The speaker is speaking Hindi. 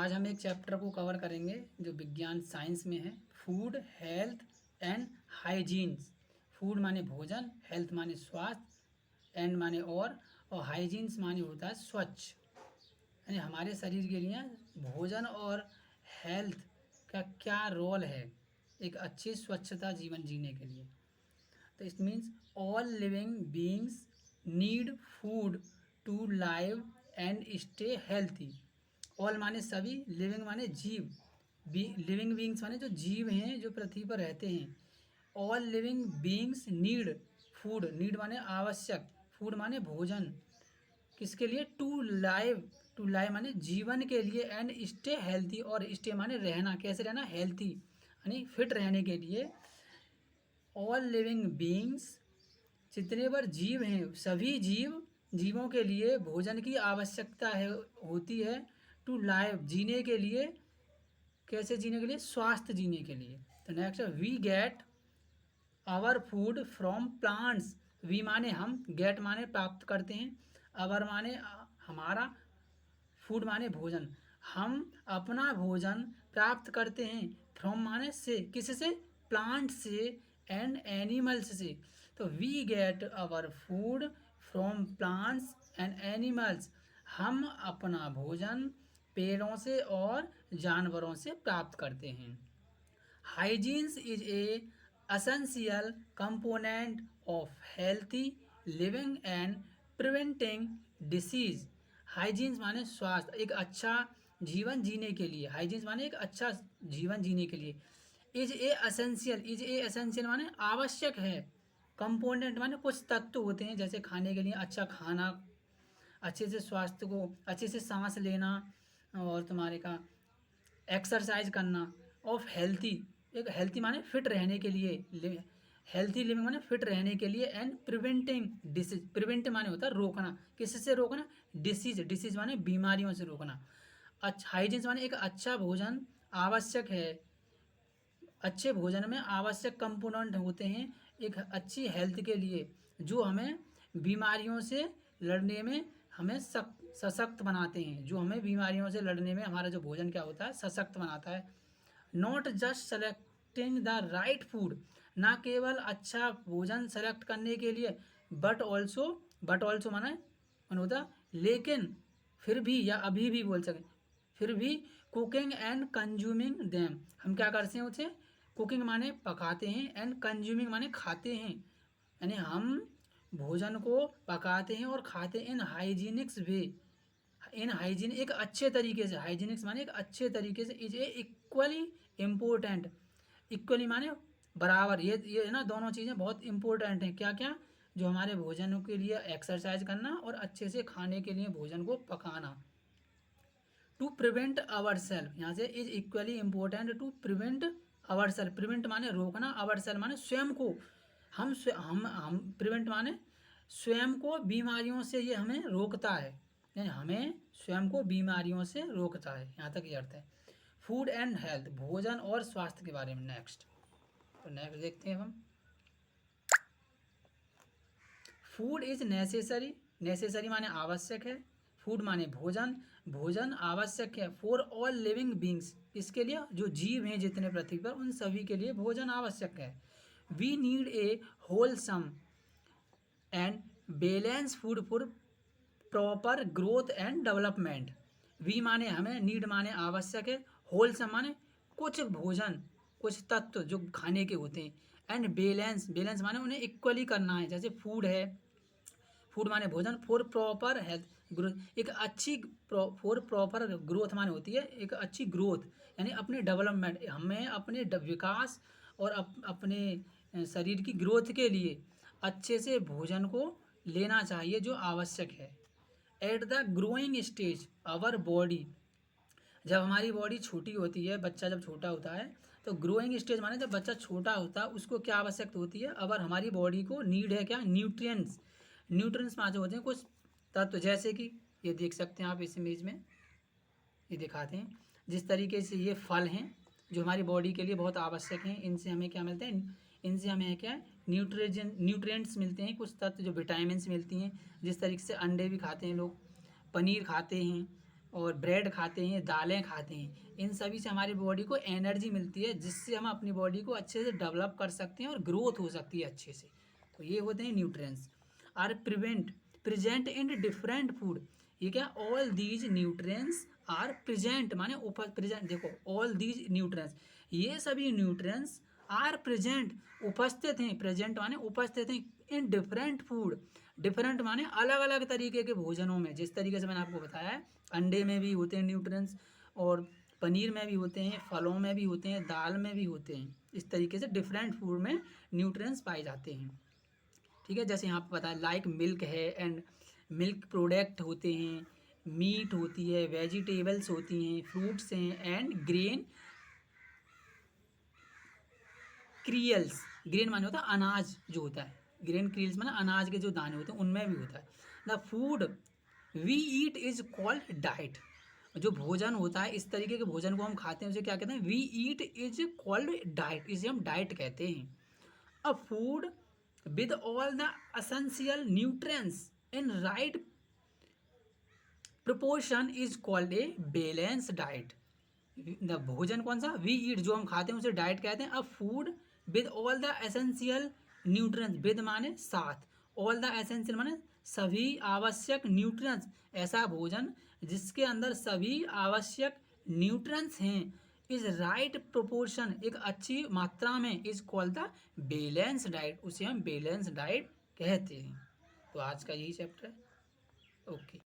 आज हम एक चैप्टर को कवर करेंगे जो विज्ञान साइंस में है, food health and hygienes. Food माने भोजन, हेल्थ माने स्वास्थ्य, एंड माने और हाइजीन्स माने होता है स्वच्छ। यानी हमारे शरीर के लिए भोजन और हेल्थ का क्या रोल है एक अच्छी स्वच्छता जीवन जीने के लिए। तो it means all living beings need food to live and stay healthy. All माने सभी, लिविंग माने जीव, लिविंग बीइंग्स माने जो जीव हैं जो पृथ्वी पर रहते हैं। All living beings need food, need माने आवश्यक, फूड माने भोजन, किसके लिए? टू लाइव, टू लाइव माने जीवन के लिए, एंड स्टे हेल्थी, और स्टे माने रहना, कैसे रहना? हेल्थी यानी फिट रहने के लिए। ऑल लिविंग बीइंग्स, जितने पर जीव हैं सभी जीवों के लिए भोजन की आवश्यकता है होती है। टू लाइव जीने के लिए, कैसे जीने के लिए? स्वास्थ्य जीने के लिए। तो next, we get our food from plants. We माने हम, गेट माने प्राप्त करते हैं, आवर माने हमारा, फूड माने भोजन। हम अपना भोजन प्राप्त करते हैं, फ्रॉम माने से, किससे? प्लांट से, एंड एनिमल्स से। तो we get our food from plants and animals. हम अपना भोजन पेड़ों से और जानवरों से प्राप्त करते हैं। Hygienes is a essential component of healthy living and preventing disease। Hygienes माने स्वास्थ्य, एक अच्छा जीवन जीने के लिए। हाइजीन्स माने एक अच्छा जीवन जीने के लिए। Is a essential, is a essential माने आवश्यक है। कंपोनेंट माने कुछ तत्व होते हैं, जैसे खाने के लिए अच्छा खाना, अच्छे से स्वास्थ्य को, अच्छे से सांस लेना, और तुम्हारे का एक्सरसाइज करना। ऑफ हेल्थी, एक हेल्थी माने फिट रहने के लिए, हेल्थी लिविंग माने फिट रहने के लिए, एंड प्रिवेंटिंग डिसीज, प्रिवेंट माने होता है रोकना, किससे रोकना? डिसीज, डिसीज माने बीमारियों से रोकना। अच्छा, हाइजीन्स माने एक अच्छा भोजन आवश्यक है, अच्छे भोजन में आवश्यक कंपोनेंट होते हैं एक अच्छी हेल्थ के लिए, जो हमें बीमारियों से लड़ने में हमें सशक्त बनाते हैं, जो हमें बीमारियों से लड़ने में हमारा जो भोजन क्या होता है? सशक्त बनाता है। Not just selecting the right food, ना केवल अच्छा भोजन सेलेक्ट करने के लिए, बट ऑल्सो माने होता लेकिन, फिर भी, या अभी भी बोल सकें, फिर भी कुकिंग एंड कंज्यूमिंग देम, हम क्या करते हैं उसे? कुकिंग माने पकाते हैं, एंड कंज्यूमिंग माने खाते हैं, यानी हम भोजन को पकाते हैं और खाते हैं इन हाइजीनिक्स वे, इन हाइजीन, एक अच्छे तरीके से। हाइजीनिक्स माने एक अच्छे तरीके से। Is a equally important, equally माने बराबर, ये ना दोनों चीज़ें बहुत इंपॉर्टेंट हैं। क्या क्या? जो हमारे भोजन के लिए एक्सरसाइज करना और अच्छे से खाने के लिए भोजन को पकाना। टू प्रिवेंट आवर सेल्फ, यहाँ से is equally important to prevent our self, prevent माने रोकना, आवर सेल्फ माने स्वयं को, हम प्रिवेंट माने स्वयं को बीमारियों से, ये हमें रोकता है, यानी हमें स्वयं को बीमारियों से रोकता है। यहाँ तक ये अर्थ है। फूड एंड हेल्थ, भोजन और स्वास्थ्य के बारे में। नेक्स्ट, तो नेक्स्ट देखते हैं हम। फूड इज नेसेसरी, नेसेसरी माने आवश्यक है, फूड माने भोजन, भोजन आवश्यक है फॉर ऑल लिविंग बींग्स, इसके लिए जो जीव हैं जितने पृथ्वी पर, उन सभी के लिए भोजन आवश्यक है। We need a wholesome and balance food for proper growth and development. We माने हमें, नीड माने आवश्यक है, होलसम माने कुछ भोजन, कुछ तत्व जो खाने के होते हैं, एंड बैलेंस, बैलेंस माने उन्हें इक्वली करना है, जैसे फूड है, फूड माने भोजन, फॉर प्रॉपर हेल्थ ग्रोथ, एक अच्छी, फॉर प्रॉपर ग्रोथ माने होती है एक अच्छी ग्रोथ, यानी अपने डेवलपमेंट, हमें अपने विकास और अपने शरीर की ग्रोथ के लिए अच्छे से भोजन को लेना चाहिए जो आवश्यक है। At the growing stage our body, जब हमारी बॉडी छोटी होती है, बच्चा जब छोटा होता है, तो ग्रोइंग स्टेज माने जब बच्चा छोटा होता है उसको क्या आवश्यकता होती है? अगर हमारी बॉडी को नीड है क्या? न्यूट्रिएंट्स, न्यूट्रिएंट्स माने होते हैं कुछ तत्व, जैसे कि ये देख सकते हैं आप इस इमेज में, ये दिखाते हैं जिस तरीके से ये फल हैं जो हमारी बॉडी के लिए बहुत आवश्यक हैं। इनसे हमें क्या मिलता है? इनसे हमें क्या है? न्यूट्रिएंट्स मिलते हैं, कुछ तत्व जो विटामिन्स मिलती हैं। जिस तरीके से अंडे भी खाते हैं लोग, पनीर खाते हैं, और ब्रेड खाते हैं, दालें खाते हैं, इन सभी से हमारी बॉडी को एनर्जी मिलती है, जिससे हम अपनी बॉडी को अच्छे से डेवलप कर सकते हैं और ग्रोथ हो सकती है अच्छे से। तो ये होते हैं nutrients. Are present in different food. ये क्या, all these nutrients are present माने प्रेजेंट, देखो ऑल दीज न्यूट्रिएंट्स, ये सभी न्यूट्रिएंट्स आर प्रेजेंट उपस्थित हैं, प्रेजेंट माने उपस्थित हैं, इन डिफरेंट फूड, डिफरेंट माने अलग अलग तरीके के भोजनों में। जिस तरीके से मैंने आपको बताया है, अंडे में भी होते हैं न्यूट्रिएंट्स, और पनीर में भी होते हैं, फलों में भी होते हैं, दाल में भी होते हैं। इस तरीके से डिफरेंट फूड में न्यूट्रिएंट्स पाए जाते हैं। ठीक है, जैसे यहाँ पे पता है लाइक मिल्क है, एंड मिल्क प्रोडक्ट होते हैं, मीट होती है, वेजिटेबल्स होती हैं, फ्रूट्स हैं, एंड ग्रेन क्रियल्स। ग्रेन माने होता है अनाज जो होता है, ग्रेन क्रियल्स माने अनाज के जो दाने होते हैं उनमें भी होता है। The food we eat is called diet. जो भोजन होता है, इस तरीके के भोजन को हम खाते हैं उसे क्या कहते हैं, we eat is called diet, इसे हम डाइट कहते हैं। A food with all the essential nutrients in right proportion is called a balanced diet। The भोजन कौन सा, वी ईट जो हम खाते हैं उसे डाइट कहते हैं। अब food with all the essential nutrients, with माने साथ, ऑल द एसेंशियल माने सभी आवश्यक न्यूट्रिएंट्स, ऐसा भोजन जिसके अंदर सभी आवश्यक न्यूट्रिएंट्स हैं, इज राइट प्रोपोर्शन, एक अच्छी मात्रा में, is called the balance diet, उसे हम बैलेंस डाइट कहते हैं। तो आज का यही चैप्टर है। ओके।